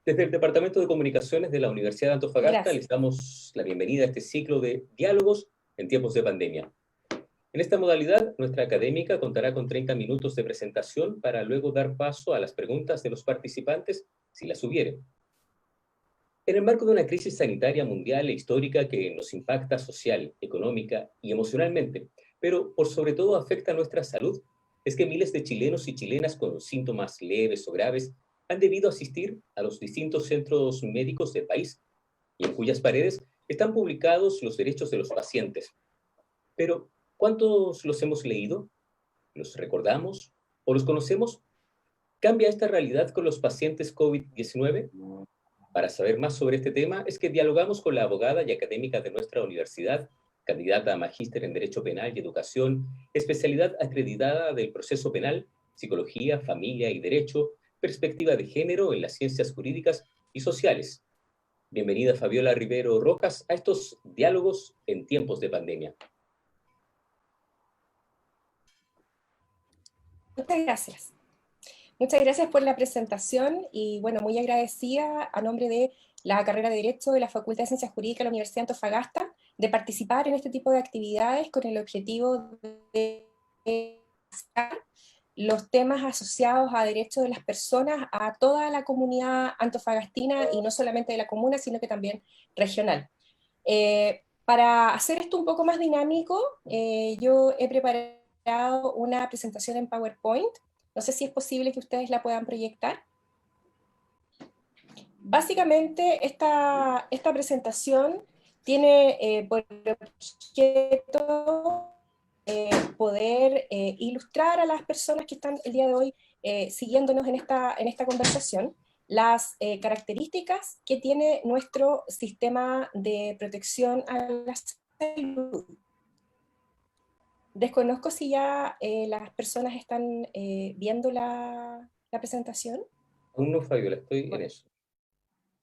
Desde el Departamento de Comunicaciones de la Universidad de Antofagasta les damos la bienvenida a este ciclo de diálogos en tiempos de pandemia. En esta modalidad, nuestra académica contará con 30 minutos de presentación para luego dar paso a las preguntas de los participantes, si las hubiere. En el marco de una crisis sanitaria mundial e histórica que nos impacta social, económica y emocionalmente, pero por sobre todo afecta a nuestra salud, es que miles de chilenos y chilenas con síntomas leves o graves han debido asistir a los distintos centros médicos del país y en cuyas paredes están publicados los derechos de los pacientes. Pero, ¿cuántos los hemos leído? ¿Los recordamos? ¿O los conocemos? ¿Cambia esta realidad con los pacientes COVID-19? Para saber más sobre este tema es que dialogamos con la abogada y académica de nuestra universidad, candidata a magíster en Derecho Penal y Educación, especialidad acreditada del proceso penal, psicología, familia y derecho, perspectiva de género en las ciencias jurídicas y sociales. Bienvenida Fabiola Rivero Rocas a estos diálogos en tiempos de pandemia. Muchas gracias. Muchas gracias por la presentación y bueno, muy agradecida a nombre de la carrera de Derecho de la Facultad de Ciencias Jurídicas de la Universidad de Antofagasta de participar en este tipo de actividades con el objetivo de los temas asociados a derechos de las personas a toda la comunidad antofagastina y no solamente de la comuna, sino que también regional. Para hacer esto un poco más dinámico, yo he preparado una presentación en PowerPoint. No sé si es posible que ustedes la puedan proyectar. Básicamente, esta presentación tiene por objeto poder ilustrar a las personas que están el día de hoy siguiéndonos en esta conversación las características que tiene nuestro sistema de protección a la salud. Desconozco si ya las personas están viendo la presentación. Aún no, Fabiola, estoy en eso.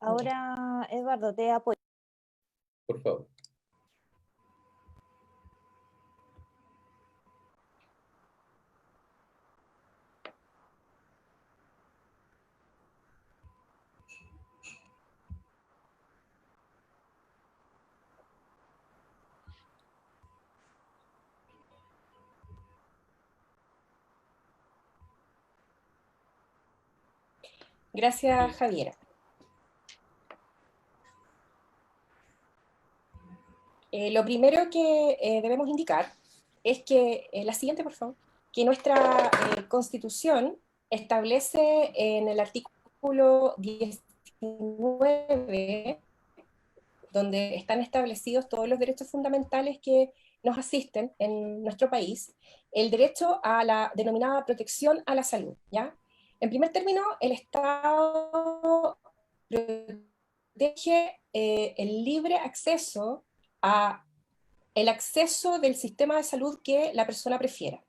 Ahora, Eduardo, te apoyo. Por favor. Gracias, Javiera. Lo primero que debemos indicar es que, la siguiente por favor, que nuestra Constitución establece en el artículo 19, donde están establecidos todos los derechos fundamentales que nos asisten en nuestro país, el derecho a la denominada protección a la salud, ¿ya? En primer término, el Estado protege el libre acceso a el acceso del sistema de salud que la persona prefiera.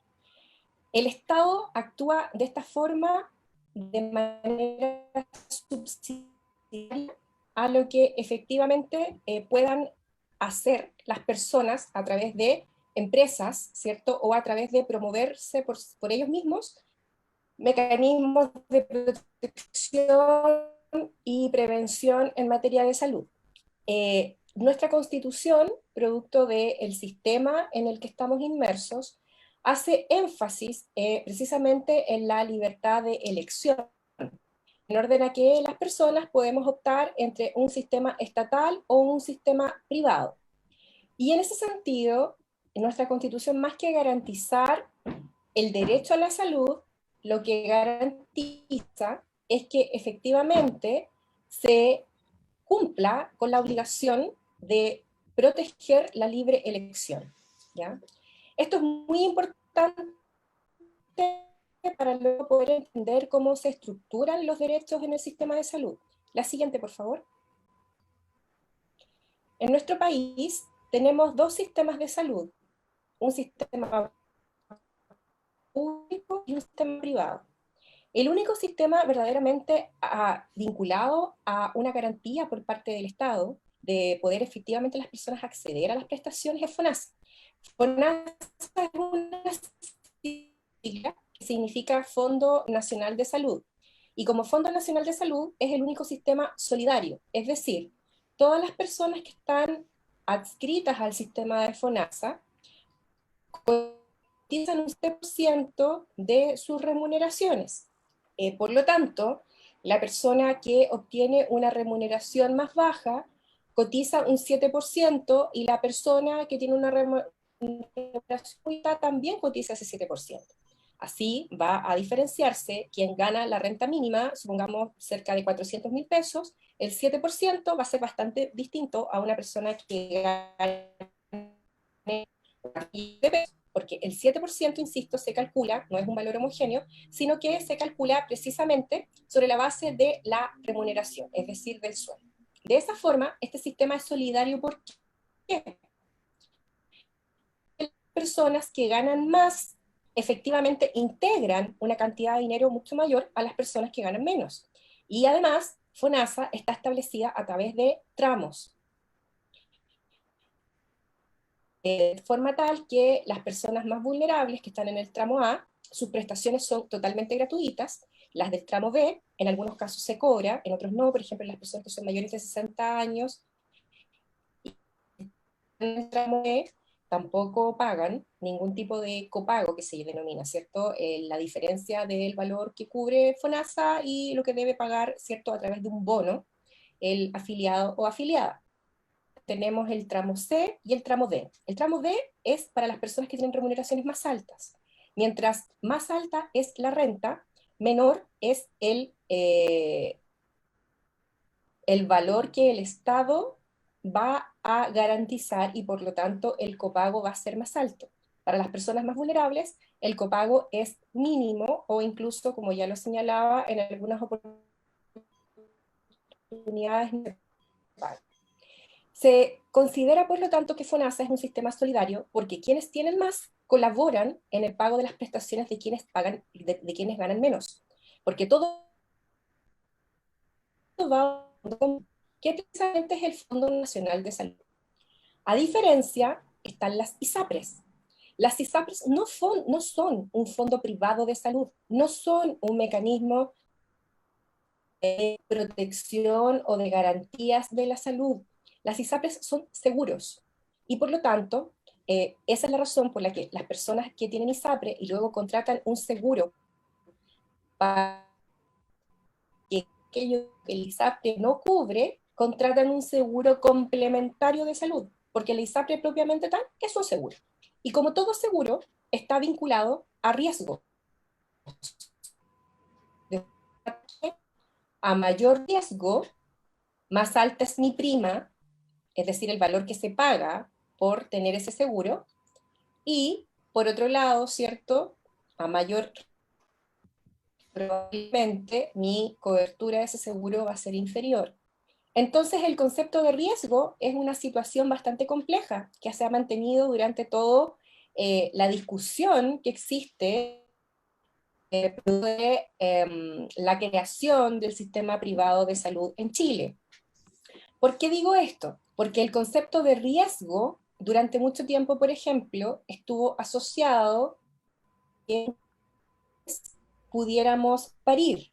El Estado actúa de esta forma de manera subsidiaria a lo que efectivamente puedan hacer las personas a través de empresas, ¿cierto? O a través de promoverse por ellos mismos mecanismos de protección y prevención en materia de salud. Nuestra Constitución, producto del sistema en el que estamos inmersos, hace énfasis precisamente en la libertad de elección, en orden a que las personas podemos optar entre un sistema estatal o un sistema privado. Y en ese sentido, en nuestra Constitución, más que garantizar el derecho a la salud, lo que garantiza es que efectivamente se cumpla con la obligación de proteger la libre elección, ¿ya? Esto es muy importante para luego poder entender cómo se estructuran los derechos en el sistema de salud. La siguiente, por favor. En nuestro país tenemos dos sistemas de salud, un sistema público y un sistema privado. El único sistema verdaderamente vinculado a una garantía por parte del Estado de poder efectivamente las personas acceder a las prestaciones es FONASA. FONASA es una sigla que significa Fondo Nacional de Salud. Y como Fondo Nacional de Salud es el único sistema solidario, es decir, todas las personas que están adscritas al sistema de FONASA cotizan un 7% de sus remuneraciones. Por lo tanto, la persona que obtiene una remuneración más baja cotiza un 7% y la persona que tiene una remuneración alta también cotiza ese 7%. Así va a diferenciarse quien gana la renta mínima, supongamos cerca de 400.000 pesos, el 7% va a ser bastante distinto a una persona que gane de pesos, porque el 7%, insisto, se calcula, no es un valor homogéneo, sino que se calcula precisamente sobre la base de la remuneración, es decir, del sueldo. De esa forma, este sistema es solidario porque personas que ganan más efectivamente integran una cantidad de dinero mucho mayor a las personas que ganan menos. Y además, FONASA está establecida a través de tramos, de forma tal que las personas más vulnerables que están en el tramo A, sus prestaciones son totalmente gratuitas, las del tramo B, en algunos casos se cobra, en otros no, por ejemplo, las personas que son mayores de 60 años, y en el tramo E tampoco pagan ningún tipo de copago que se denomina, ¿cierto? La diferencia del valor que cubre FONASA y lo que debe pagar, ¿cierto? A través de un bono, el afiliado o afiliada. Tenemos el tramo C y el tramo D. El tramo D es para las personas que tienen remuneraciones más altas. Mientras más alta es la renta, menor es el valor que el Estado va a garantizar y por lo tanto el copago va a ser más alto. Para las personas más vulnerables, el copago es mínimo o incluso, como ya lo señalaba, en algunas oportunidades se considera, por lo tanto, que FONASA es un sistema solidario porque quienes tienen más colaboran en el pago de las prestaciones de quienes pagan, de quienes ganan menos. Porque todo va que precisamente es el Fondo Nacional de Salud. A diferencia, están las ISAPRES. Las ISAPRES no son un fondo privado de salud, no son un mecanismo de protección o de garantías de la salud. Las ISAPRES son seguros y por lo tanto, esa es la razón por la que las personas que tienen ISAPRE y luego contratan un seguro para que aquello que el ISAPRE no cubre, contratan un seguro complementario de salud, porque el ISAPRE propiamente tal es un seguro. Y como todo seguro, está vinculado a riesgo. A mayor riesgo, más alta es mi prima, es decir, el valor que se paga por tener ese seguro, y por otro lado, ¿cierto? A mayor probablemente mi cobertura de ese seguro va a ser inferior. Entonces el concepto de riesgo es una situación bastante compleja que se ha mantenido durante todo la discusión que existe de la creación del sistema privado de salud en Chile. ¿Por qué digo esto? Porque el concepto de riesgo durante mucho tiempo, por ejemplo, estuvo asociado a que pudiéramos parir,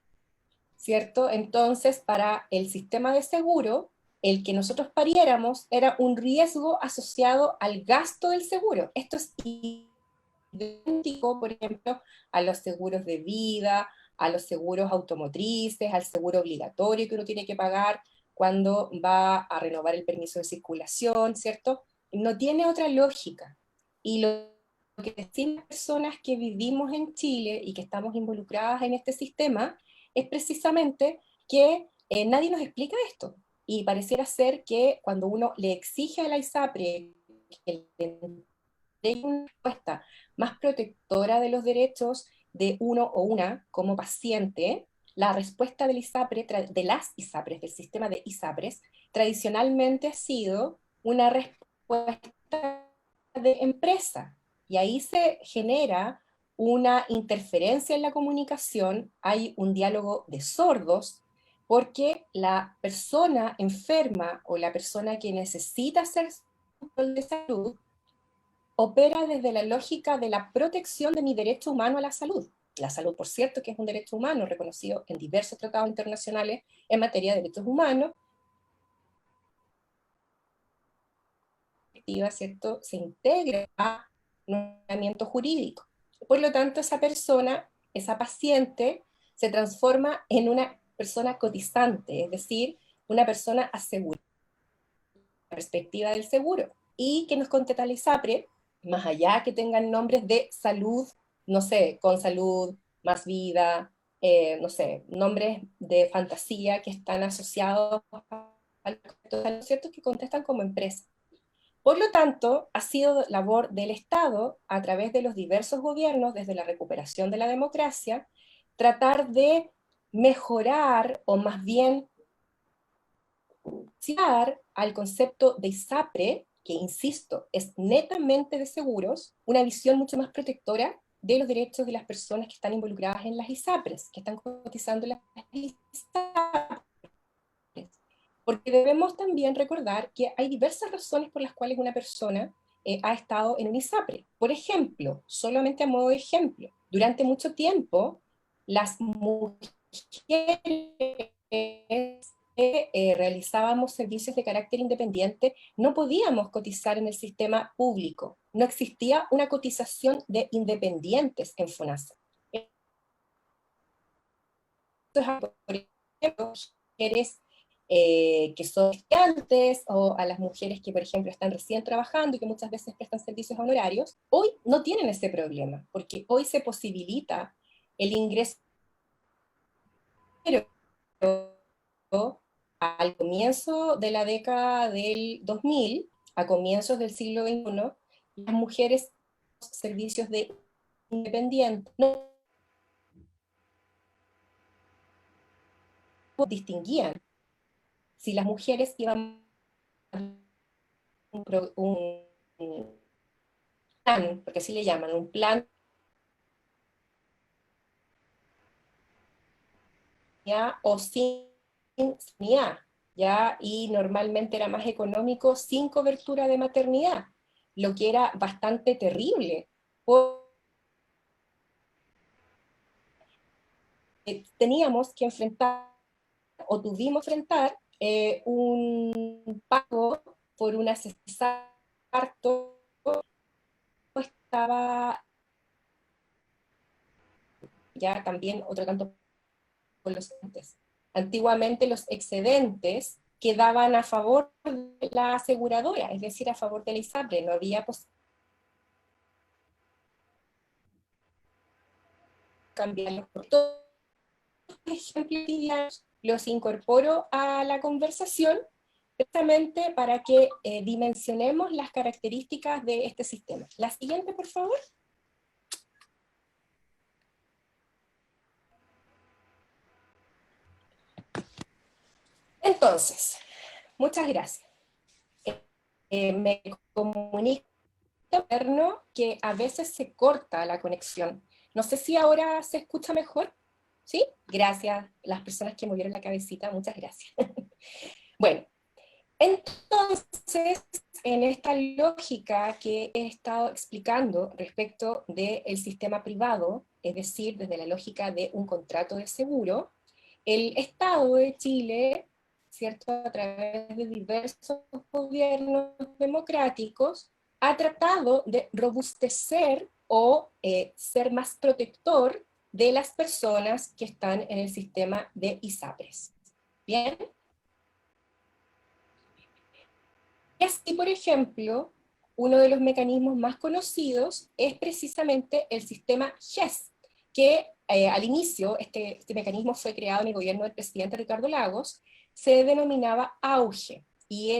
¿cierto? Entonces, para el sistema de seguro, el que nosotros pariéramos era un riesgo asociado al gasto del seguro. Esto es idéntico, por ejemplo, a los seguros de vida, a los seguros automotrices, al seguro obligatorio que uno tiene que pagar cuando va a renovar el permiso de circulación, ¿cierto? No tiene otra lógica. Y lo que decimos las personas que vivimos en Chile y que estamos involucradas en este sistema es precisamente que nadie nos explica esto. Y pareciera ser que cuando uno le exige a la ISAPRE que le dé una respuesta más protectora de los derechos de uno o una como paciente, la respuesta del ISAPRE, de las ISAPRES, del sistema de ISAPRES, tradicionalmente ha sido una respuesta de empresa. Y ahí se genera una interferencia en la comunicación, hay un diálogo de sordos, porque la persona enferma o la persona que necesita hacer control de salud opera desde la lógica de la protección de mi derecho humano a la salud. La salud, por cierto, que es un derecho humano reconocido en diversos tratados internacionales en materia de derechos humanos, ¿cierto?, se integra a un ordenamiento jurídico. Por lo tanto, esa persona, esa paciente, se transforma en una persona cotizante, es decir, una persona asegurada, la perspectiva del seguro, y que nos contesta la ISAPRE, más allá que tengan nombres de salud, no sé, con salud, más vida, no sé, nombres de fantasía que están asociados al concepto, ¿cierto?, que contestan como empresa. Por lo tanto, ha sido labor del Estado, a través de los diversos gobiernos, desde la recuperación de la democracia, tratar de mejorar, o más bien, al concepto de ISAPRE, que insisto, es netamente de seguros, una visión mucho más protectora de los derechos de las personas que están involucradas en las ISAPRES, que están cotizando en las ISAPRES. Porque debemos también recordar que hay diversas razones por las cuales una persona ha estado en un ISAPRE. Por ejemplo, solamente a modo de ejemplo, durante mucho tiempo, las mujeres realizábamos servicios de carácter independiente, no podíamos cotizar en el sistema público. No existía una cotización de independientes en FONASA. Por ejemplo, mujeres que son estudiantes, o a las mujeres que, por ejemplo, están recién trabajando y que muchas veces prestan servicios honorarios, hoy no tienen ese problema, porque hoy se posibilita el ingreso, pero al comienzo de la década del 2000, a comienzos del siglo XXI, las mujeres servicios de independientes no distinguían si las mujeres iban a un plan, porque así le llaman, un plan ¿ya? O sin sanidad, ¿ya? Y normalmente era más económico sin cobertura de maternidad, lo que era bastante terrible. Teníamos que enfrentar, o tuvimos que enfrentar, un pago por una cesárea parto, estaba ya también otro tanto con los excedentes. Antiguamente los excedentes quedaban a favor de la aseguradora, es decir, a favor de la ISAPRE, no había cambiarlos por todos los ejemplos, los incorporo a la conversación precisamente para que dimensionemos las características de este sistema. La siguiente, por favor. Entonces, muchas gracias. Me comunica que a veces se corta la conexión. No sé si ahora se escucha mejor. ¿Sí? Gracias, las personas que movieron la cabecita, muchas gracias. Bueno, entonces, en esta lógica que he estado explicando respecto del sistema privado, es decir, desde la lógica de un contrato de seguro, el Estado de Chile, ¿cierto?, a través de diversos gobiernos democráticos, ha tratado de robustecer o ser más protector de las personas que están en el sistema de ISAPRES. ¿Bien? Y así, por ejemplo, uno de los mecanismos más conocidos es precisamente el sistema GES, que al inicio este mecanismo fue creado en el gobierno del presidente Ricardo Lagos, se denominaba AUGE, y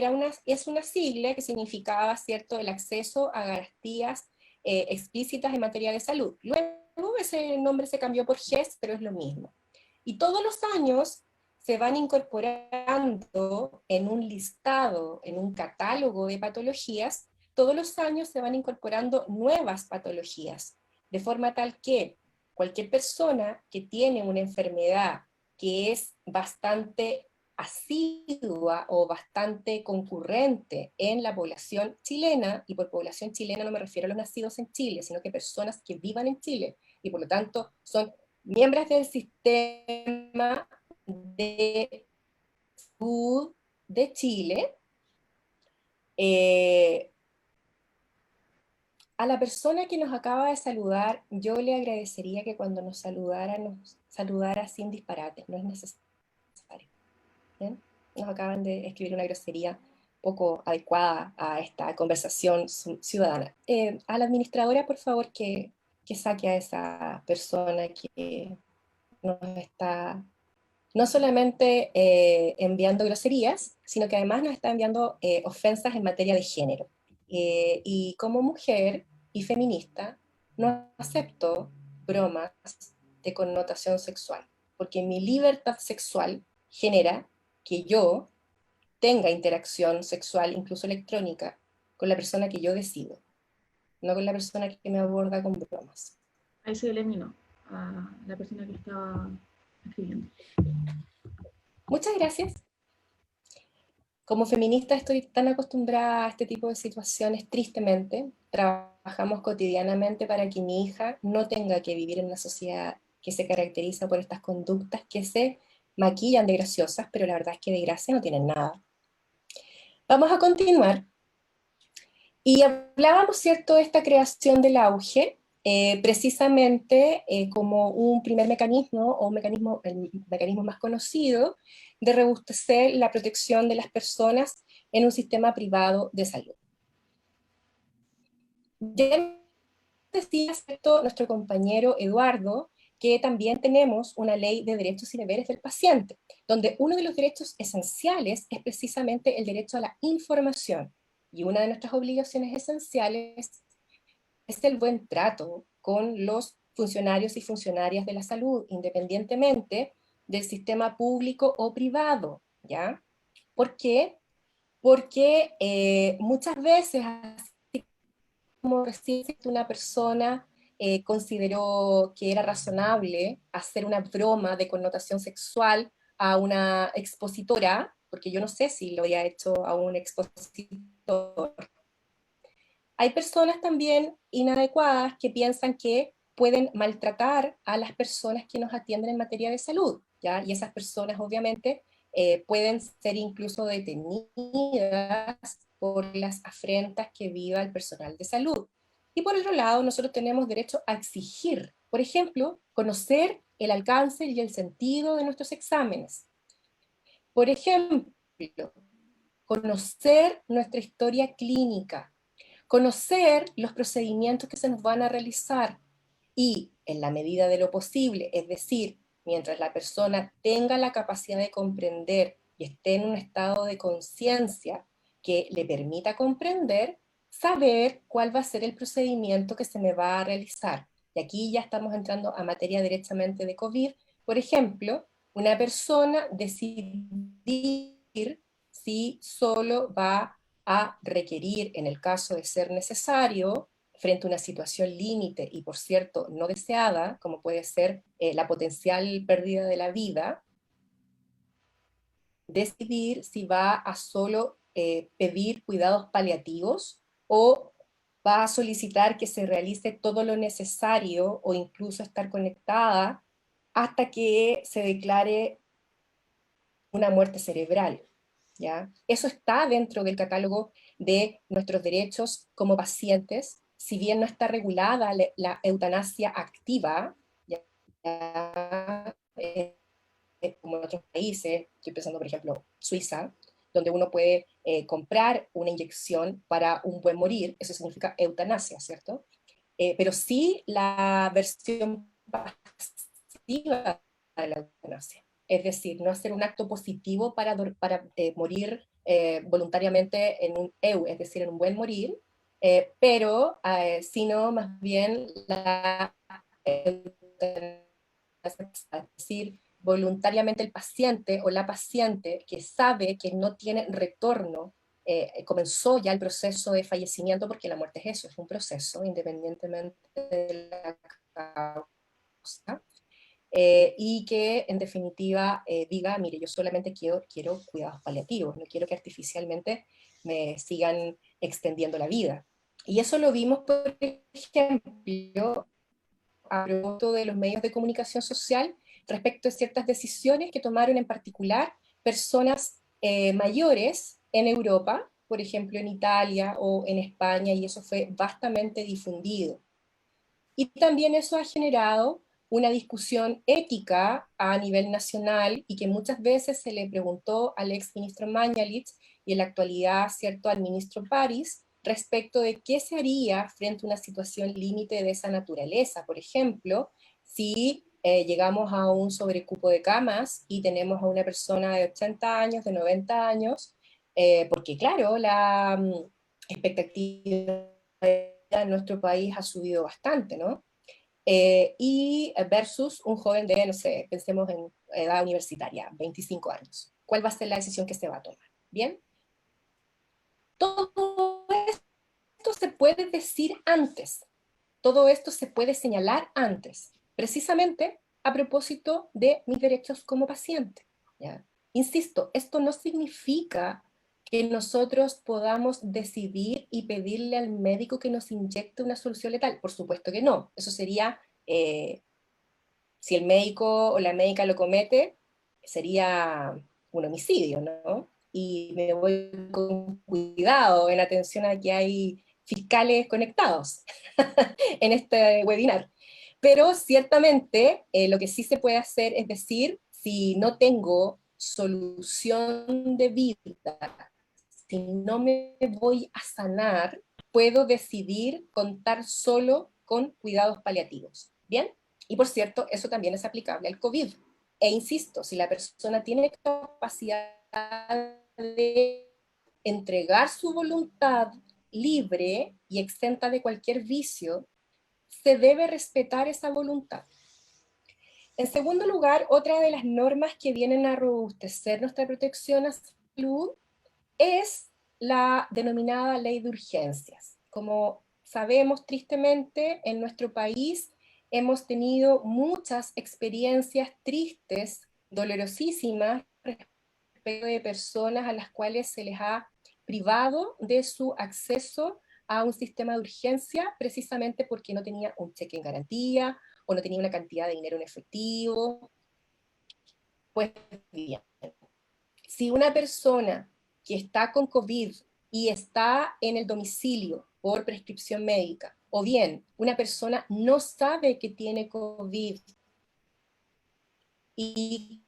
es una sigla que significaba, ¿cierto?, el acceso a garantías explícitas en materia de salud. Luego ese nombre se cambió por GES, pero es lo mismo. Y todos los años se van incorporando en un listado, en un catálogo de patologías, todos los años se van incorporando nuevas patologías, de forma tal que cualquier persona que tiene una enfermedad que es bastante asidua o bastante concurrente en la población chilena, y por población chilena no me refiero a los nacidos en Chile, sino que personas que vivan en Chile, y por lo tanto son miembros del sistema de salud de Chile. A la persona que nos acaba de saludar, yo le agradecería que cuando nos saludara sin disparates, no es necesario. ¿Bien? Nos acaban de escribir una grosería poco adecuada a esta conversación ciudadana. A la administradora, por favor, que saque a esa persona que nos está no solamente enviando groserías, sino que además nos está enviando ofensas en materia de género. Y como mujer y feminista, no acepto bromas de connotación sexual, porque mi libertad sexual genera que yo tenga interacción sexual, incluso electrónica, con la persona que yo decido, no con la persona que me aborda con bromas. Ahí se eliminó a la persona que estaba escribiendo. Muchas gracias. Como feminista estoy tan acostumbrada a este tipo de situaciones, tristemente. Trabajamos cotidianamente para que mi hija no tenga que vivir en una sociedad que se caracteriza por estas conductas que se maquillan de graciosas, pero la verdad es que de gracia no tienen nada. Vamos a continuar. Y hablábamos, ¿cierto?, de esta creación del auge, precisamente como un primer mecanismo, o el mecanismo más conocido, de robustecer la protección de las personas en un sistema privado de salud. Ya decía, ¿cierto?, nuestro compañero Eduardo, que también tenemos una ley de derechos y deberes del paciente, donde uno de los derechos esenciales es precisamente el derecho a la información. Y una de nuestras obligaciones esenciales es el buen trato con los funcionarios y funcionarias de la salud, independientemente del sistema público o privado, ¿ya? ¿Por qué? Porque muchas veces, así como recién una persona consideró que era razonable hacer una broma de connotación sexual a una expositora, porque yo no sé si lo había hecho a un expositor. Hay personas también inadecuadas que piensan que pueden maltratar a las personas que nos atienden en materia de salud, ¿ya? Y esas personas obviamente pueden ser incluso detenidas por las afrentas que viva el personal de salud. Y por otro lado, nosotros tenemos derecho a exigir, por ejemplo, conocer el alcance y el sentido de nuestros exámenes. Por ejemplo, conocer nuestra historia clínica, conocer los procedimientos que se nos van a realizar y, en la medida de lo posible, es decir, mientras la persona tenga la capacidad de comprender y esté en un estado de conciencia que le permita comprender, saber cuál va a ser el procedimiento que se me va a realizar. Y aquí ya estamos entrando a materia directamente de COVID. Por ejemplo, una persona decidir si solo va a requerir, en el caso de ser necesario, frente a una situación límite y, por cierto, no deseada, como puede ser la potencial pérdida de la vida, decidir si va a solo pedir cuidados paliativos o va a solicitar que se realice todo lo necesario o incluso estar conectada hasta que se declare una muerte cerebral. ¿Ya? Eso está dentro del catálogo de nuestros derechos como pacientes, si bien no está regulada la eutanasia activa, ¿ya? Como en otros países, estoy pensando por ejemplo Suiza, donde uno puede comprar una inyección para un buen morir, eso significa eutanasia, ¿cierto? Pero sí la versión pasiva de la eutanasia. Es decir, no hacer un acto positivo para morir voluntariamente en un EU, es decir, en un buen morir, pero sino más bien la eutanasia, es decir, voluntariamente el paciente o la paciente que sabe que no tiene retorno, comenzó ya el proceso de fallecimiento, porque la muerte es eso, es un proceso, independientemente de la causa, y que en definitiva diga, mire, yo solamente quiero cuidados paliativos, no quiero que artificialmente me sigan extendiendo la vida. Y eso lo vimos, por ejemplo, a propósito de los medios de comunicación social respecto a ciertas decisiones que tomaron en particular personas mayores en Europa, por ejemplo en Italia o en España, y eso fue vastamente difundido. Y también eso ha generado una discusión ética a nivel nacional y que muchas veces se le preguntó al ex ministro Mañalich y en la actualidad, ¿cierto?, al ministro París respecto de qué se haría frente a una situación límite de esa naturaleza. Por ejemplo, si llegamos a un sobrecupo de camas y tenemos a una persona de 80 años, de 90 años, porque claro, la expectativa en nuestro país ha subido bastante, ¿no? Y versus un joven de, no sé, pensemos en edad universitaria, 25 años. ¿Cuál va a ser la decisión que se va a tomar? ¿Bien? Todo esto se puede decir antes, todo esto se puede señalar antes, precisamente a propósito de mis derechos como paciente, ¿ya? Insisto, esto no significa que nosotros podamos decidir y pedirle al médico que nos inyecte una solución letal. Por supuesto que no. Eso sería, si el médico o la médica lo comete, sería un homicidio, ¿no? Y me voy con cuidado en atención a que hay fiscales conectados en este webinar. Pero ciertamente lo que sí se puede hacer es decir, si no tengo solución de vida, si no me voy a sanar, puedo decidir contar solo con cuidados paliativos. ¿Bien? Y por cierto, eso también es aplicable al COVID. E insisto, si la persona tiene capacidad de entregar su voluntad libre y exenta de cualquier vicio, se debe respetar esa voluntad. En segundo lugar, otra de las normas que vienen a robustecer nuestra protección a salud es la denominada ley de urgencias. Como sabemos, tristemente, en nuestro país hemos tenido muchas experiencias tristes, dolorosísimas, respecto de personas a las cuales se les ha privado de su acceso a un sistema de urgencia precisamente porque no tenía un cheque en garantía o no tenía una cantidad de dinero en efectivo. Pues bien, si una persona que está con COVID y está en el domicilio por prescripción médica, o bien una persona no sabe que tiene COVID y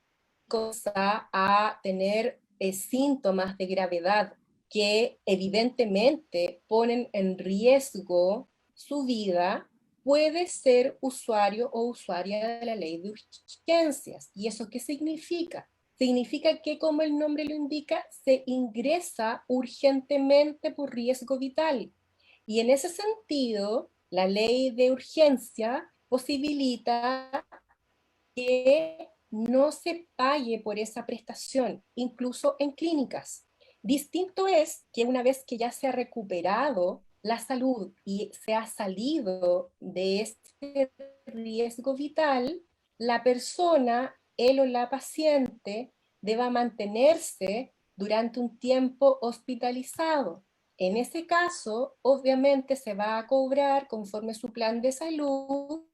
comienza a tener síntomas de gravedad que evidentemente ponen en riesgo su vida, puede ser usuario o usuaria de la ley de urgencias. ¿Y eso qué significa? Significa que, como el nombre lo indica, se ingresa urgentemente por riesgo vital. Y en ese sentido, la ley de urgencia posibilita que no se pague por esa prestación, incluso en clínicas. Distinto es que una vez que ya se ha recuperado la salud y se ha salido de este riesgo vital, la persona, él o la paciente, deba mantenerse durante un tiempo hospitalizado. En ese caso, obviamente se va a cobrar conforme su plan de salud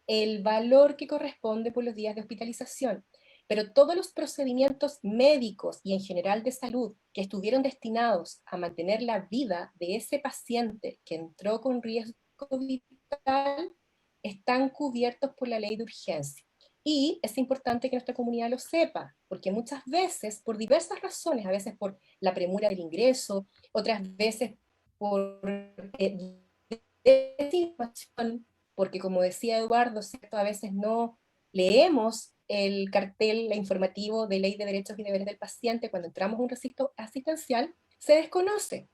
el valor que corresponde por los días de hospitalización. Pero todos los procedimientos médicos y en general de salud que estuvieron destinados a mantener la vida de ese paciente que entró con riesgo vital están cubiertos por la ley de urgencia. Y es importante que nuestra comunidad lo sepa, porque muchas veces, por diversas razones, a veces por la premura del ingreso, otras veces por desinformación, porque como decía Eduardo, ¿cierto?, a veces no leemos el cartel informativo de Ley de Derechos y Deberes del Paciente cuando entramos a un recinto asistencial, se desconoce.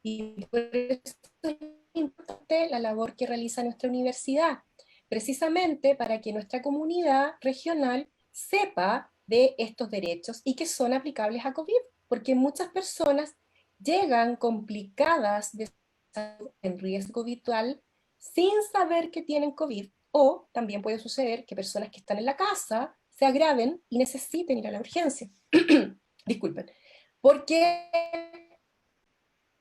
Y por eso es importante la labor que realiza nuestra universidad, precisamente para que nuestra comunidad regional sepa de estos derechos y que son aplicables a COVID, porque muchas personas llegan complicadas de salud en riesgo vital sin saber que tienen COVID, o también puede suceder que personas que están en la casa se agraven y necesiten ir a la urgencia. Disculpen. Porque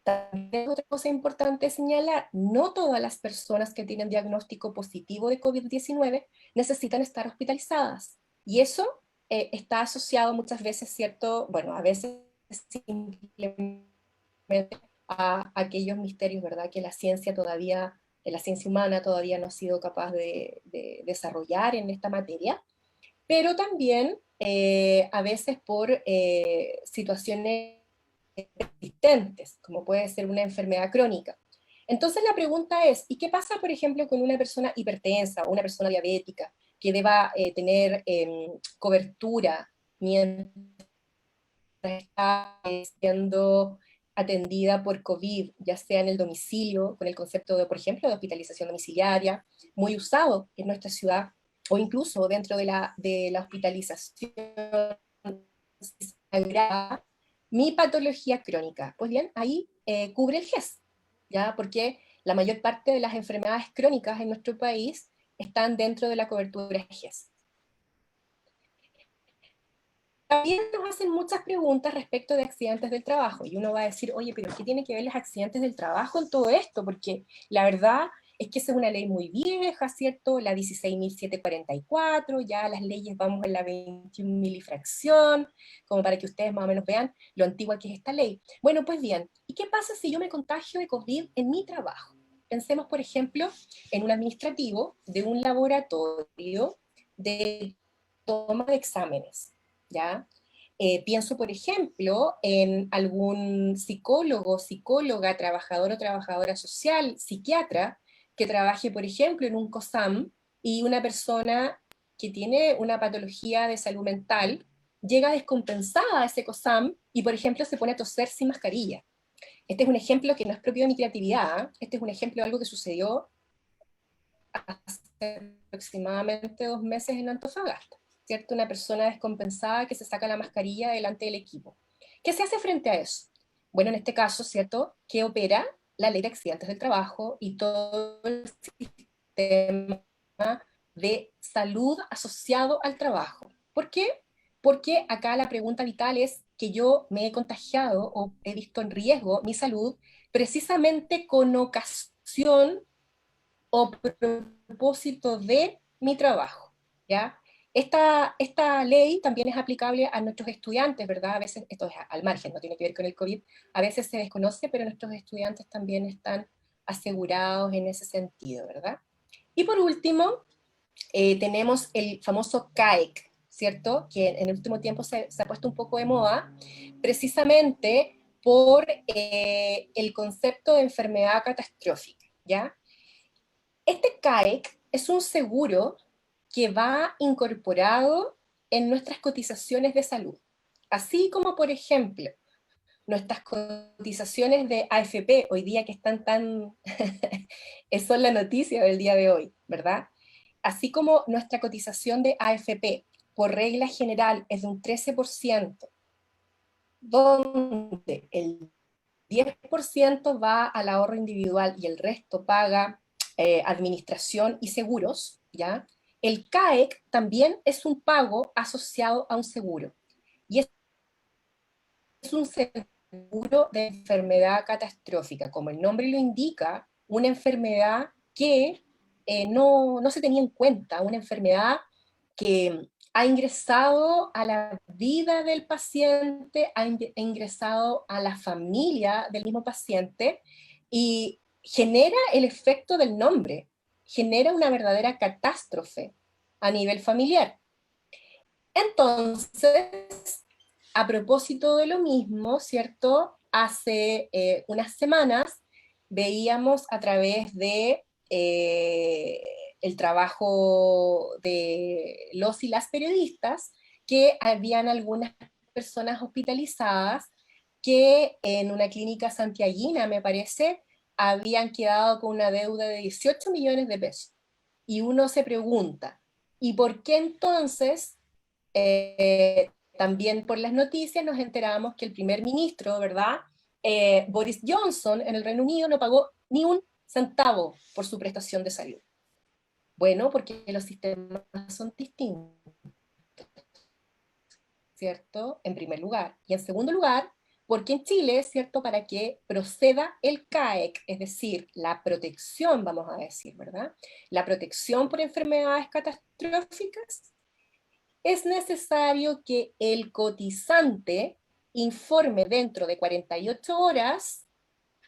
también otra cosa importante señalar, no todas las personas que tienen diagnóstico positivo de COVID-19 necesitan estar hospitalizadas. Y eso está asociado muchas veces, ¿cierto? Bueno, a veces simplemente a aquellos misterios, ¿verdad? Que la ciencia todavía, la ciencia humana todavía no ha sido capaz de desarrollar en esta materia, pero también a veces por situaciones persistentes, como puede ser una enfermedad crónica. Entonces la pregunta es, ¿y qué pasa, por ejemplo, con una persona hipertensa o una persona diabética que deba tener cobertura mientras está siendo atendida por COVID, ya sea en el domicilio, con el concepto de, por ejemplo, de hospitalización domiciliaria, muy usado en nuestra ciudad, o incluso dentro de la hospitalización mi patología crónica? Pues bien, ahí cubre el GES, ¿ya? Porque la mayor parte de las enfermedades crónicas en nuestro país están dentro de la cobertura GES. También nos hacen muchas preguntas respecto de accidentes del trabajo, y uno va a decir, oye, pero ¿qué tiene que ver los accidentes del trabajo en todo esto? Porque la verdad es que esa es una ley muy vieja, ¿cierto? La 16.744, ya las leyes vamos en la 21.000 y fracción, como para que ustedes más o menos vean lo antigua que es esta ley. Bueno, pues bien, ¿y qué pasa si yo me contagio de COVID en mi trabajo? Pensemos, por ejemplo, en un administrativo de un laboratorio de toma de exámenes, ¿ya? Pienso, por ejemplo, en algún psicólogo, psicóloga, trabajador o trabajadora social, psiquiatra, que trabaje, por ejemplo, en un COSAM, y una persona que tiene una patología de salud mental llega descompensada a ese COSAM y, por ejemplo, se pone a toser sin mascarilla. Este es un ejemplo que no es propio de mi creatividad, ¿eh? Este es un ejemplo de algo que sucedió hace aproximadamente 2 meses en Antofagasta, ¿cierto? Una persona descompensada que se saca la mascarilla delante del equipo. ¿Qué se hace frente a eso? Bueno, en este caso, ¿cierto? ¿Qué opera? La ley de accidentes del trabajo y todo el sistema de salud asociado al trabajo. ¿Por qué? Porque acá la pregunta vital es que yo me he contagiado o he visto en riesgo mi salud precisamente con ocasión o propósito de mi trabajo, ¿ya? Esta ley también es aplicable a nuestros estudiantes, ¿verdad? A veces, esto es al margen, no tiene que ver con el COVID, a veces se desconoce, pero nuestros estudiantes también están asegurados en ese sentido, ¿verdad? Y por último, tenemos el famoso CAEC, ¿cierto? Que en el último tiempo se ha puesto un poco de moda, precisamente por el concepto de enfermedad catastrófica, ¿ya? Este CAEC es un seguro que va incorporado en nuestras cotizaciones de salud, así como, por ejemplo, nuestras cotizaciones de AFP, hoy día que están tan, son la noticia del día de hoy, ¿verdad? Así como nuestra cotización de AFP, por regla general, es de un 13%, donde el 10% va al ahorro individual y el resto paga administración y seguros, ¿ya? El CAEC también es un pago asociado a un seguro. Y es un seguro de enfermedad catastrófica. Como el nombre lo indica, una enfermedad que no se tenía en cuenta, una enfermedad que ha ingresado a la vida del paciente, ha ingresado a la familia del mismo paciente y genera el efecto del nombre, genera una verdadera catástrofe a nivel familiar. Entonces, a propósito de lo mismo, ¿cierto? Hace unas semanas veíamos a través de el trabajo de los y las periodistas que habían algunas personas hospitalizadas que en una clínica santiaguina, me parece, habían quedado con una deuda de 18 millones de pesos. Y uno se pregunta, ¿y por qué entonces también por las noticias nos enteramos que el primer ministro, ¿verdad? Boris Johnson en el Reino Unido no pagó ni un centavo por su prestación de salud? Bueno, porque los sistemas son distintos, ¿cierto? En primer lugar. Y en segundo lugar, Porque en Chile, ¿cierto?, para que proceda el CAEC, es decir, la protección, vamos a decir, ¿verdad? La protección por enfermedades catastróficas, es necesario que el cotizante informe dentro de 48 horas,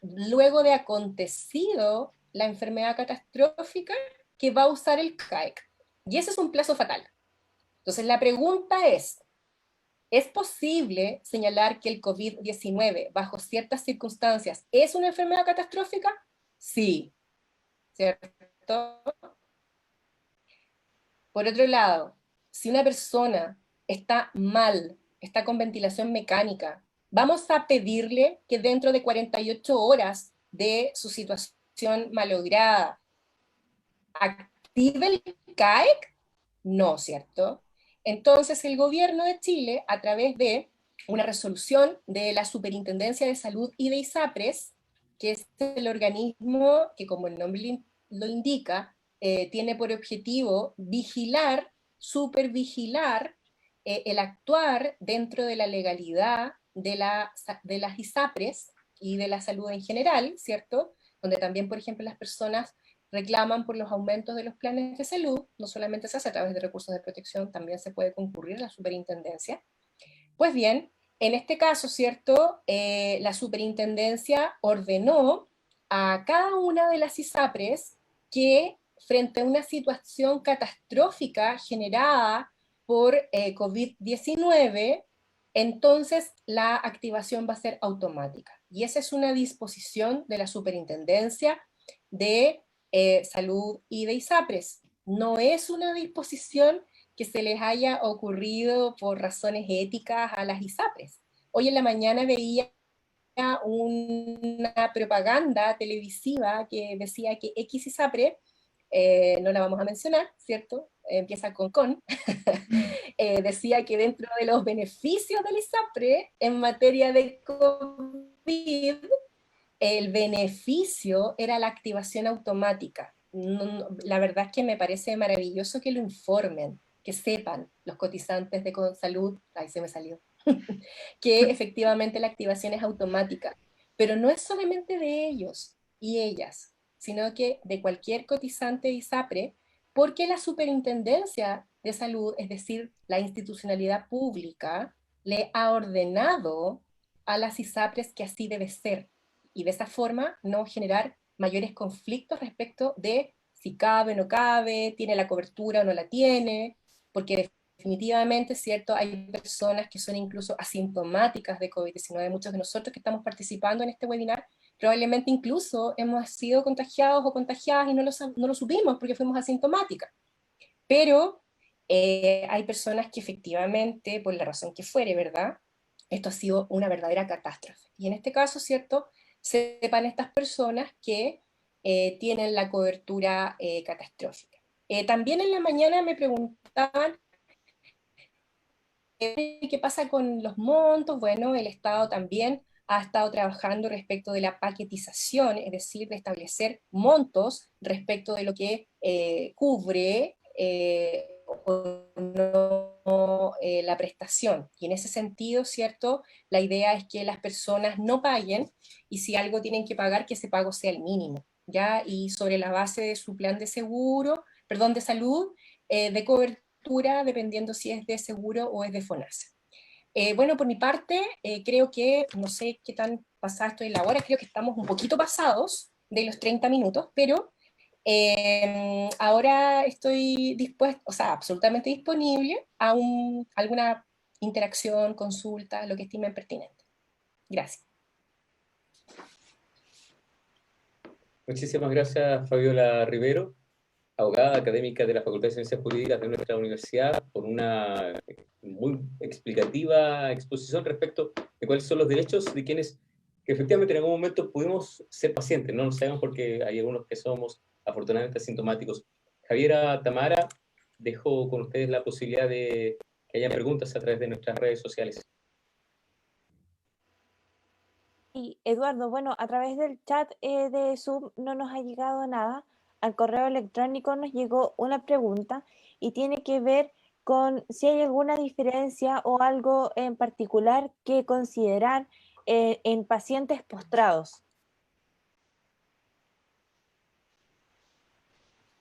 luego de acontecido la enfermedad catastrófica, que va a usar el CAEC. Y ese es un plazo fatal. Entonces la pregunta ¿es posible señalar que el COVID-19, bajo ciertas circunstancias, es una enfermedad catastrófica? Sí, ¿cierto? Por otro lado, si una persona está mal, está con ventilación mecánica, vamos a pedirle que dentro de 48 horas de su situación malograda active el CAEC. No, ¿cierto? Entonces el gobierno de Chile, a través de una resolución de la Superintendencia de Salud y de ISAPRES, que es el organismo que, como el nombre lo indica, tiene por objetivo vigilar, supervigilar el actuar dentro de la legalidad de las ISAPRES y de la salud en general, ¿cierto? Donde también, por ejemplo, las personas reclaman por los aumentos de los planes de salud, no solamente se hace a través de recursos de protección, también se puede concurrir a la superintendencia. Pues bien, en este caso, ¿cierto? La superintendencia ordenó a cada una de las ISAPRES que frente a una situación catastrófica generada por COVID-19, entonces la activación va a ser automática. Y esa es una disposición de la superintendencia de salud y de ISAPRES. No es una disposición que se les haya ocurrido por razones éticas a las ISAPRES. Hoy en la mañana veía una propaganda televisiva que decía que X ISAPRE, no la vamos a mencionar, ¿cierto? Empieza con, decía que dentro de los beneficios del ISAPRE en materia de COVID, el beneficio era la activación automática. La verdad es que me parece maravilloso que lo informen, que sepan los cotizantes de Consalud, ahí se me salió, que efectivamente la activación es automática, pero no es solamente de ellos y ellas, sino que de cualquier cotizante de ISAPRE, porque la Superintendencia de Salud, es decir, la institucionalidad pública, le ha ordenado a las ISAPRES que así debe ser, y de esa forma no generar mayores conflictos respecto de si cabe o no cabe, tiene la cobertura o no la tiene, porque definitivamente, ¿cierto? Hay personas que son incluso asintomáticas de COVID-19, muchos de nosotros que estamos participando en este webinar, probablemente incluso hemos sido contagiados o contagiadas y no lo supimos porque fuimos asintomáticas. Pero hay personas que efectivamente, por la razón que fuere, ¿verdad? Esto ha sido una verdadera catástrofe. Y en este caso, ¿cierto? Sepan estas personas que tienen la cobertura catastrófica. También en la mañana me preguntaban ¿qué pasa con los montos? Bueno, el Estado también ha estado trabajando respecto de la paquetización, es decir, de establecer montos respecto de lo que cubre o no la prestación. Y en ese sentido, ¿cierto? La idea es que las personas no paguen y si algo tienen que pagar, que ese pago sea el mínimo, ¿ya? Y sobre la base de su plan de seguro, perdón, de salud, de cobertura, dependiendo si es de seguro o es de FONASA. Bueno, por mi parte, creo que, no sé qué tan pasada estoy en la hora, creo que estamos un poquito pasados de los 30 minutos, pero ahora estoy dispuesta, o sea, absolutamente disponible a alguna interacción, consulta, lo que estimen pertinente. Gracias. Muchísimas gracias, Fabiola Rivero, abogada académica de la Facultad de Ciencias Jurídicas de nuestra universidad, por una muy explicativa exposición respecto de cuáles son los derechos de quienes que efectivamente en algún momento pudimos ser pacientes, no lo sabemos porque hay algunos que somos afortunadamente asintomáticos. Javiera, Tamara, dejo con ustedes la posibilidad de que haya preguntas a través de nuestras redes sociales. Y Eduardo, bueno, a través del chat de Zoom no nos ha llegado nada. Al correo electrónico nos llegó una pregunta y tiene que ver con si hay alguna diferencia o algo en particular que considerar en pacientes postrados.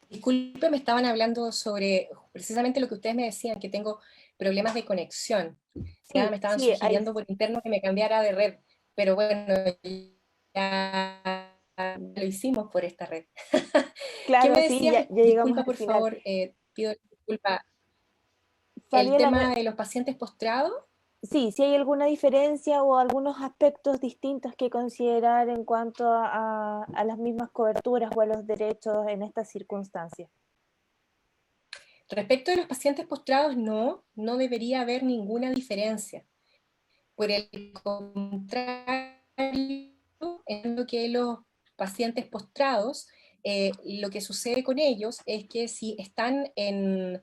Disculpe, me estaban hablando sobre precisamente lo que ustedes me decían, que tengo problemas de conexión. Ya Sí, me estaban sí, sugiriendo por interno que me cambiara de red, pero bueno, ya lo hicimos por esta red. ¿Qué claro, me sí, decías? ya llegamos Disculpa, al por final. favor, pido disculpa. El Fabiola, tema de los pacientes postrados. sí, si hay alguna diferencia o algunos aspectos distintos que considerar en cuanto a las mismas coberturas o a los derechos en estas circunstancias. Respecto de los pacientes postrados, no debería haber ninguna diferencia. Por el contrario, en lo que los pacientes postrados, lo que sucede con ellos es que si están en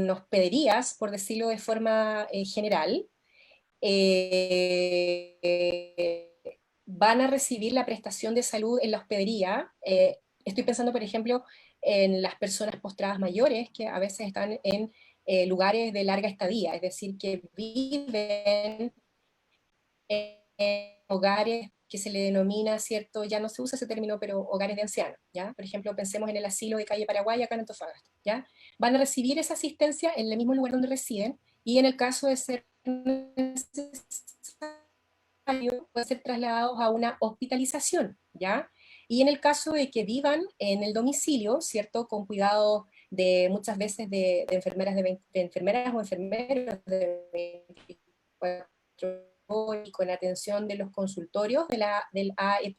hospederías, por decirlo de forma general, van a recibir la prestación de salud en la hospedería. Estoy pensando, por ejemplo, en las personas postradas mayores, que a veces están en lugares de larga estadía, es decir, que viven en hogares que se le denomina, ¿cierto? Ya no se usa ese término, pero hogares de ancianos, ¿ya? Por ejemplo, pensemos en el asilo de calle Paraguay, acá en Antofagasta, ¿ya? Van a recibir esa asistencia en el mismo lugar donde residen, y en el caso de ser necesario, pueden ser trasladados a una hospitalización, ¿ya? Y en el caso de que vivan en el domicilio, ¿cierto? Con cuidado de muchas veces de enfermeras, de enfermeras o enfermeros de 24 y con atención de los consultorios del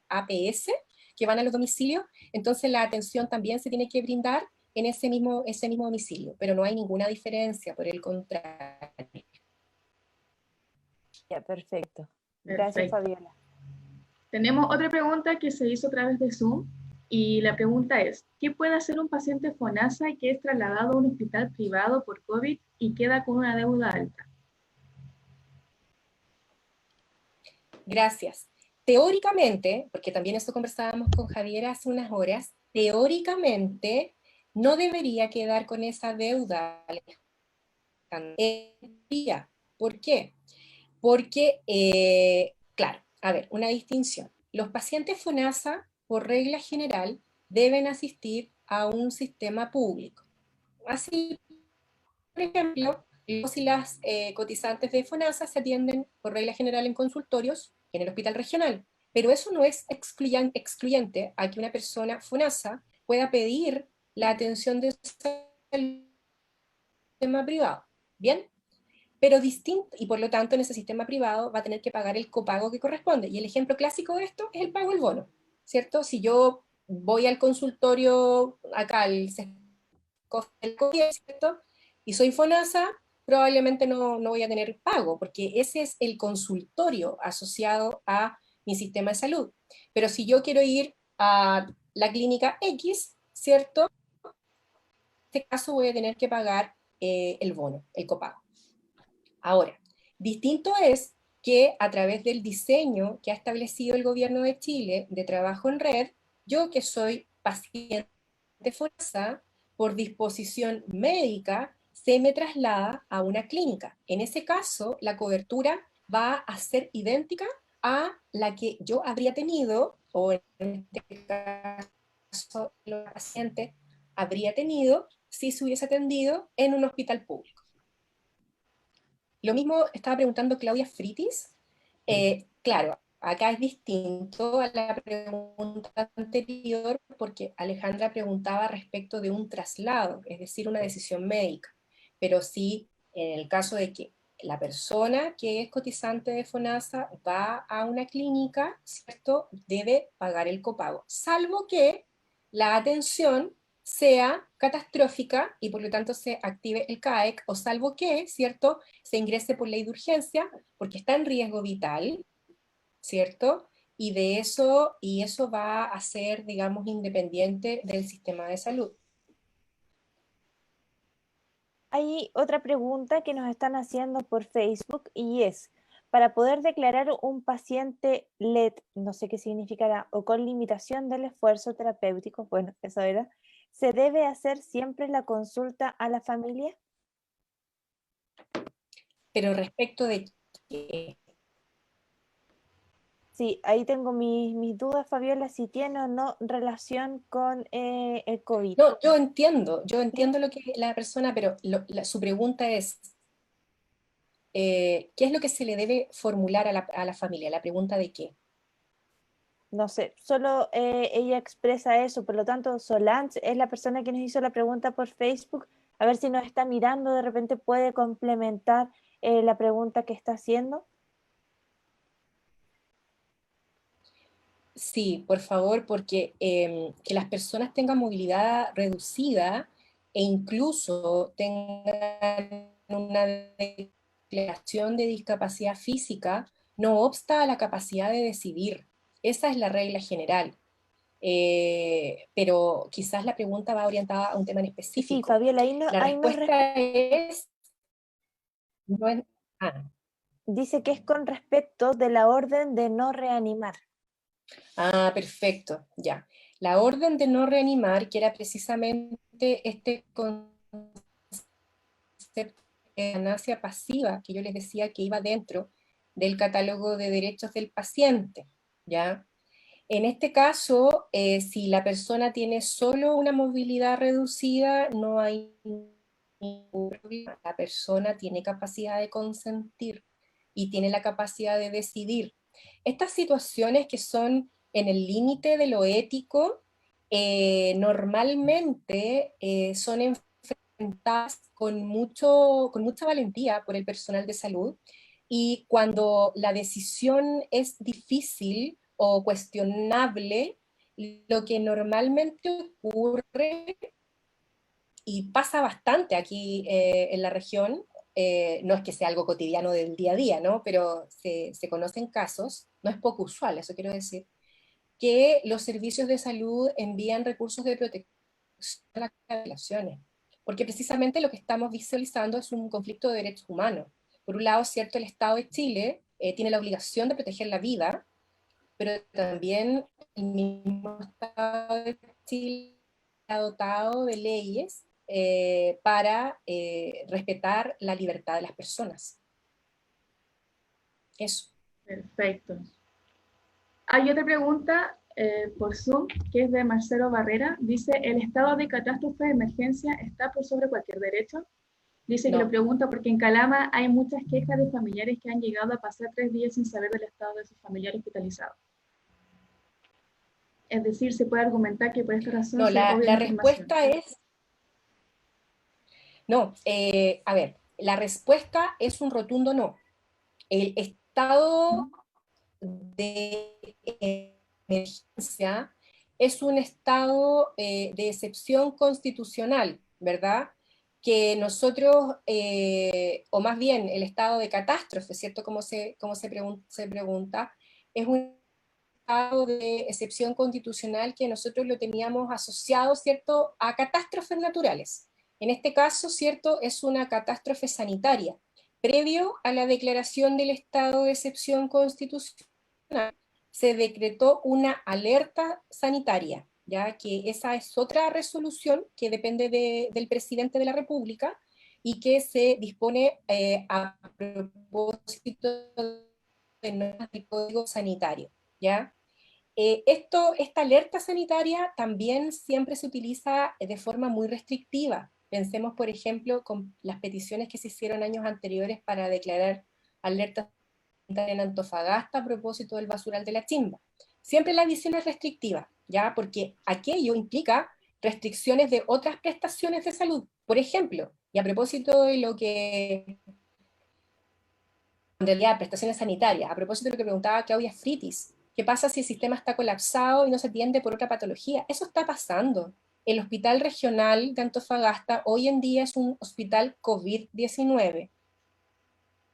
APS que van a los domicilios, entonces la atención también se tiene que brindar en ese mismo domicilio, pero no hay ninguna diferencia, por el contrario. Ya, perfecto. Gracias, Perfecto. Fabiola. Tenemos otra pregunta que se hizo a través de Zoom y la pregunta es, ¿qué puede hacer un paciente FONASA que es trasladado a un hospital privado por COVID y queda con una deuda alta? Gracias. Teóricamente, porque también esto conversábamos con Javier hace unas horas, teóricamente no debería quedar con esa deuda, Alejandra. ¿Por qué? Porque, claro, a ver, una distinción. Los pacientes FONASA, por regla general, deben asistir a un sistema público. Así, por ejemplo, los y las cotizantes de FONASA se atienden por regla general en consultorios en el hospital regional, pero eso no es excluyente a que una persona FONASA pueda pedir la atención de sistema privado. ¿Bien? Pero distinto, y por lo tanto en ese sistema privado va a tener que pagar el copago que corresponde. Y el ejemplo clásico de esto es el pago del bono, ¿cierto? Si yo voy al consultorio acá, al ¿cierto? Y soy FONASA, probablemente no voy a tener pago, porque ese es el consultorio asociado a mi sistema de salud. Pero si yo quiero ir a la clínica X, ¿cierto? En este caso voy a tener que pagar el bono, el copago. Ahora, distinto es que a través del diseño que ha establecido el gobierno de Chile de trabajo en red, yo que soy paciente FONASA, por disposición médica, se me traslada a una clínica. En ese caso, la cobertura va a ser idéntica a la que yo habría tenido, o en este caso, el paciente habría tenido si se hubiese atendido en un hospital público. Lo mismo estaba preguntando Claudia Fritis. Claro, acá es distinto a la pregunta anterior porque Alejandra preguntaba respecto de un traslado, es decir, una decisión médica. Pero sí, en el caso de que la persona que es cotizante de FONASA va a una clínica, ¿cierto? Debe pagar el copago, salvo que la atención sea catastrófica y por lo tanto se active el CAEC, o salvo que, ¿cierto?, se ingrese por ley de urgencia porque está en riesgo vital, ¿cierto? Y eso va a ser, digamos, independiente del sistema de salud. Hay otra pregunta que nos están haciendo por Facebook y es, para poder declarar un paciente LED, no sé qué significará, o con limitación del esfuerzo terapéutico, bueno, eso era, ¿se debe hacer siempre la consulta a la familia? Pero respecto de qué, Sí, ahí tengo mis dudas, Fabiola, si tiene o no relación con el COVID. No, yo entiendo ¿Sí? lo que la persona, pero su pregunta es, ¿qué es lo que se le debe formular a la familia? ¿La pregunta de qué? No sé, solo ella expresa eso, por lo tanto, Solange es la persona que nos hizo la pregunta por Facebook. A ver si nos está mirando, de repente puede complementar la pregunta que está haciendo. Sí, por favor, porque que las personas tengan movilidad reducida e incluso tengan una declaración de discapacidad física no obsta a la capacidad de decidir. Esa es la regla general. Pero quizás la pregunta va orientada a un tema en Sí, específico. Fabiola, La ahí nos respuesta es... No es dice que es con respecto de la orden de no reanimar. perfecto, ya. La orden de no reanimar, que era precisamente este concepto de eutanasia pasiva, que yo les decía que iba dentro del catálogo de derechos del paciente, ¿ya? En este caso, si la persona tiene solo una movilidad reducida, no hay ningún problema. La persona tiene capacidad de consentir y tiene la capacidad de decidir. Estas situaciones que son en el límite de lo ético, normalmente son enfrentadas con mucha valentía por el personal de salud, y cuando la decisión es difícil o cuestionable, lo que normalmente ocurre, y pasa bastante aquí en la región, no es que sea algo cotidiano del día a día, ¿no? Pero se conocen casos, no es poco usual, eso quiero decir, que los servicios de salud envían recursos de protección a las poblaciones, porque precisamente lo que estamos visualizando es un conflicto de derechos humanos. Por un lado, cierto, el Estado de Chile tiene la obligación de proteger la vida, pero también el mismo Estado de Chile ha dotado de leyes para respetar la libertad de las personas. Eso. Perfecto. Hay otra pregunta por Zoom, que es de Marcelo Barrera. Dice, ¿el estado de catástrofe de emergencia está por sobre cualquier derecho? Dice que lo No, pregunta porque en Calama hay muchas quejas de familiares que han llegado a pasar 3 días sin saber del estado de sus familiares hospitalizados. Es decir, se puede argumentar que por esta razón no, se obvia la la información. respuesta es, no, a ver, la respuesta es un rotundo no. El estado de emergencia es un estado de excepción constitucional, ¿verdad? Que nosotros, o más bien el estado de catástrofe, ¿cierto? Se pregunta, es un estado de excepción constitucional que nosotros lo teníamos asociado, ¿cierto?, a catástrofes naturales. En este caso, ¿cierto?, es una catástrofe sanitaria. Previo a la declaración del estado de excepción constitucional, se decretó una alerta sanitaria, ya que esa es otra resolución que depende del presidente de la República y que se dispone a propósito de normas del Código Sanitario, ¿ya? Esta alerta sanitaria también siempre se utiliza de forma muy restrictiva. Pensemos, por ejemplo, con las peticiones que se hicieron años anteriores para declarar alerta en Antofagasta a propósito del basural de la Chimba. Siempre la visión es restrictiva, ¿ya? Porque aquello implica restricciones de otras prestaciones de salud. Por ejemplo, y a propósito de lo que, en realidad, prestaciones sanitarias, a propósito de lo que preguntaba Claudia Fritis, ¿qué pasa si el sistema está colapsado y no se atiende por otra patología? Eso está pasando. El Hospital Regional de Antofagasta hoy en día es un hospital COVID-19.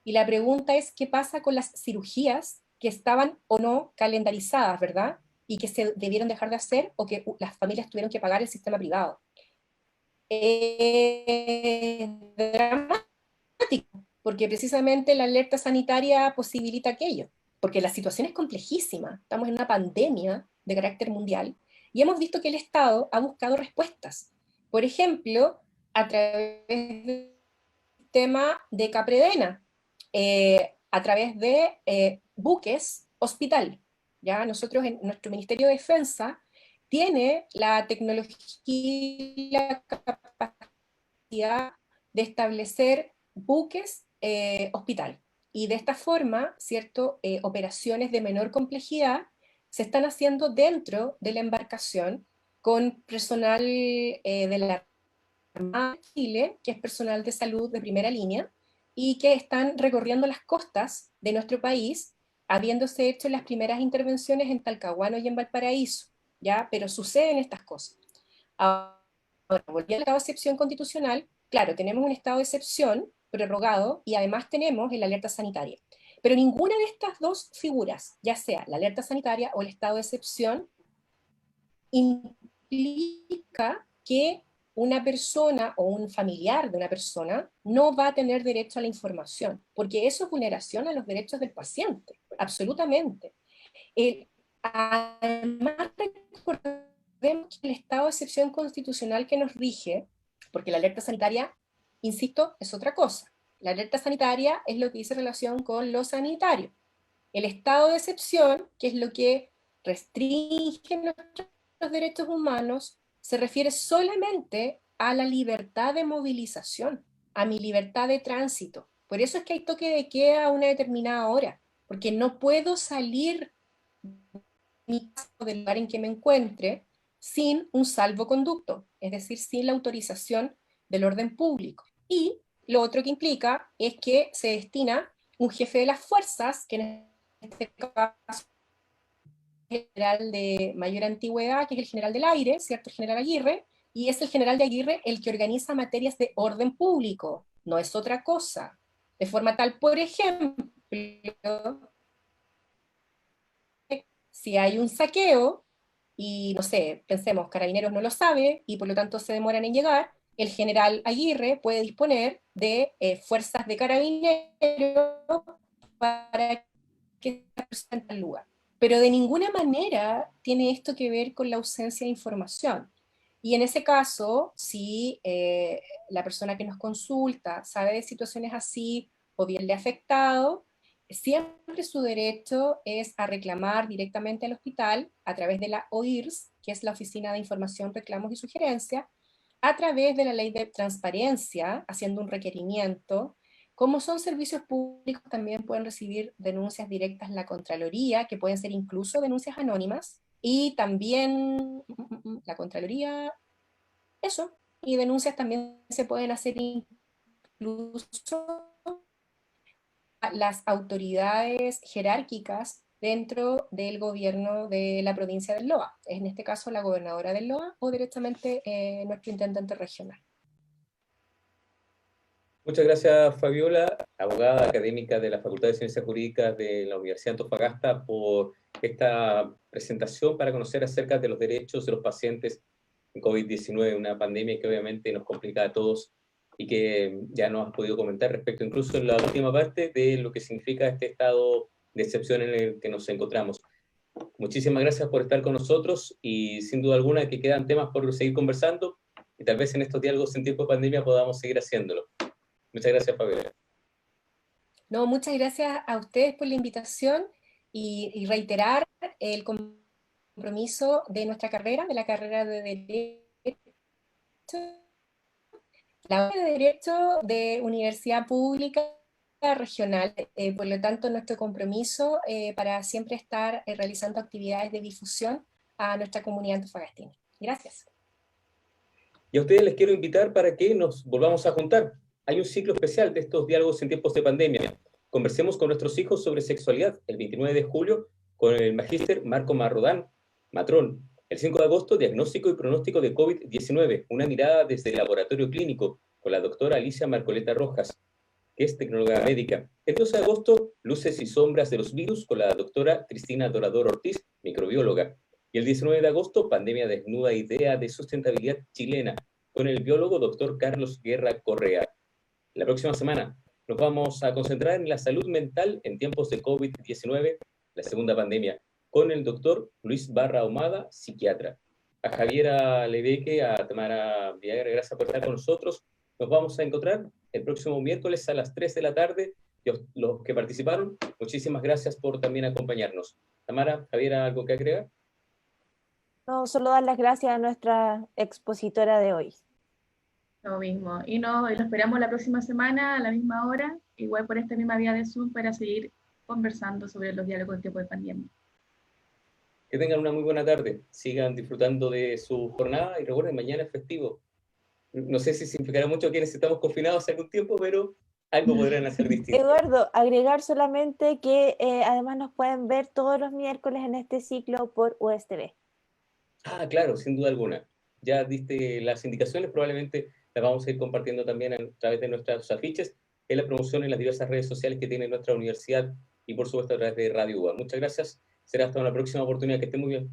Y la pregunta es, ¿qué pasa con las cirugías que estaban o no calendarizadas, ¿verdad? Y que se debieron dejar de hacer o que las familias tuvieron que pagar el sistema privado. Dramático, porque precisamente la alerta sanitaria posibilita aquello, porque la situación es complejísima. Estamos en una pandemia de carácter mundial y hemos visto que el Estado ha buscado respuestas. Por ejemplo, a través del sistema de Capredena, a través de buques hospital, Ya nosotros, en nuestro Ministerio de Defensa, tiene la tecnología y la capacidad de establecer buques hospital. Y de esta forma, ¿cierto? Operaciones de menor complejidad se están haciendo dentro de la embarcación con personal de la Armada de Chile, que es personal de salud de primera línea, y que están recorriendo las costas de nuestro país, habiéndose hecho las primeras intervenciones en Talcahuano y en Valparaíso, ¿ya? Pero suceden estas cosas. Ahora, volviendo al estado de excepción constitucional, claro, tenemos un estado de excepción prorrogado y además tenemos el alerta sanitaria. Pero ninguna de estas dos figuras, ya sea la alerta sanitaria o el estado de excepción, implica que una persona o un familiar de una persona no va a tener derecho a la información, porque eso es vulneración a los derechos del paciente, absolutamente. Además, recordemos que el estado de excepción constitucional que nos rige, porque la alerta sanitaria, insisto, es otra cosa. La alerta sanitaria es lo que dice relación con lo sanitario. El estado de excepción, que es lo que restringe nuestros derechos humanos, se refiere solamente a la libertad de movilización, a mi libertad de tránsito. Por eso es que hay toque de queda a una determinada hora, porque no puedo salir del lugar en que me encuentre sin un salvoconducto, es decir, sin la autorización del orden público. Y lo otro que implica es que se destina un jefe de las fuerzas, que en este caso es el general de mayor antigüedad, que es el general del aire, ¿cierto? El general Aguirre, y es el general de Aguirre el que organiza materias de orden público, no es otra cosa. De forma tal, por ejemplo, si hay un saqueo, y no sé, pensemos, Carabineros no lo sabe, y por lo tanto se demoran en llegar, el general Aguirre puede disponer de fuerzas de carabineros para que se presente al lugar. Pero de ninguna manera tiene esto que ver con la ausencia de información. Y en ese caso, si la persona que nos consulta sabe de situaciones así o bien le ha afectado, siempre su derecho es a reclamar directamente al hospital a través de la OIRS, que es la Oficina de Información, Reclamos y Sugerencias, a través de la ley de transparencia, haciendo un requerimiento. Como son servicios públicos, también pueden recibir denuncias directas en la Contraloría, que pueden ser incluso denuncias anónimas, y también la Contraloría, eso, y denuncias también se pueden hacer incluso a las autoridades jerárquicas dentro del gobierno de la provincia del Loa, en este caso la gobernadora del Loa o directamente nuestro intendente regional. Muchas gracias, Fabiola, abogada académica de la Facultad de Ciencias Jurídicas de la Universidad de Antofagasta, por esta presentación para conocer acerca de los derechos de los pacientes en COVID-19, una pandemia que obviamente nos complica a todos y que ya nos has podido comentar respecto incluso en la última parte de lo que significa este estado de excepción en el que nos encontramos. Muchísimas gracias por estar con nosotros y sin duda alguna que quedan temas por seguir conversando y tal vez en estos diálogos en tiempo de pandemia podamos seguir haciéndolo. Muchas gracias, Fabiola. No, muchas gracias a ustedes por la invitación y reiterar el compromiso de nuestra carrera, de la carrera de Derecho, la de Derecho de Universidad Pública Regional. Por lo tanto, nuestro compromiso para siempre estar realizando actividades de difusión a nuestra comunidad antofagastina. Gracias. Y a ustedes les quiero invitar para que nos volvamos a juntar. Hay un ciclo especial de estos diálogos en tiempos de pandemia. Conversemos con nuestros hijos sobre sexualidad el 29 de julio con el magíster Marco Marrodán, matrón. El 5 de agosto, diagnóstico y pronóstico de COVID-19, una mirada desde el laboratorio clínico con la doctora Alicia Marcoleta Rojas, que es tecnóloga médica. El 12 de agosto, luces y sombras de los virus con la doctora Cristina Dorador Ortiz, microbióloga. Y el 19 de agosto, pandemia desnuda, idea de sustentabilidad chilena, con el biólogo doctor Carlos Guerra Correa. La próxima semana nos vamos a concentrar en la salud mental en tiempos de COVID-19, la segunda pandemia, con el doctor Luis Barra Ahumada, psiquiatra. A Javiera Leveque, a Tamara Villagra, gracias por estar con nosotros. Nos vamos a encontrar el próximo miércoles a las 3 de la tarde. Los que participaron, muchísimas gracias por también acompañarnos. Tamara, Javiera, ¿algo que agregar? No, solo dar las gracias a nuestra expositora de hoy. Lo mismo. Y lo esperamos la próxima semana a la misma hora, igual por esta misma vía de Zoom, para seguir conversando sobre los diálogos en tiempo de pandemia. Que tengan una muy buena tarde, sigan disfrutando de su jornada y recuerden, mañana es festivo. No sé si significará mucho quienes estamos confinados hace algún tiempo, pero algo podrán hacer distinto. Eduardo, agregar solamente que además nos pueden ver todos los miércoles en este ciclo por USTV. Ah, claro, sin duda alguna. Ya diste las indicaciones, probablemente las vamos a ir compartiendo también a través de nuestros afiches, en la promoción en las diversas redes sociales que tiene nuestra universidad y por supuesto a través de Radio UBA. Muchas gracias, será hasta una próxima oportunidad, que esté muy bien.